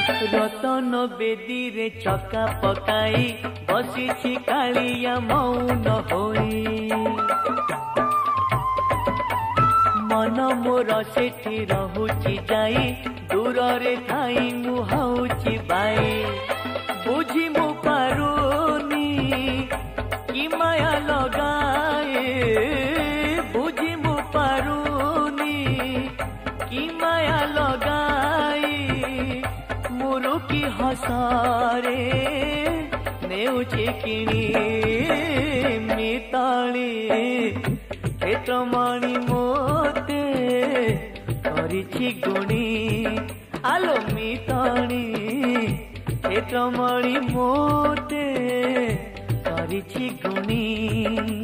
रतन बेदी रे चका पकाई बसी कालिया मौन होई मन मोर सेठी रहुची जाई दूर रे थाई मुहाउची बाई बुझी मु पारुनी कि माया लगाए बुझी मु पारुनी कि माया लगाई मुरु की हसारे नेउची किणी मिताली क्षेत्रमणि मोते करिछि गुणी आलो मिताली क्षेत्रमणि मोते करिछि गुणी।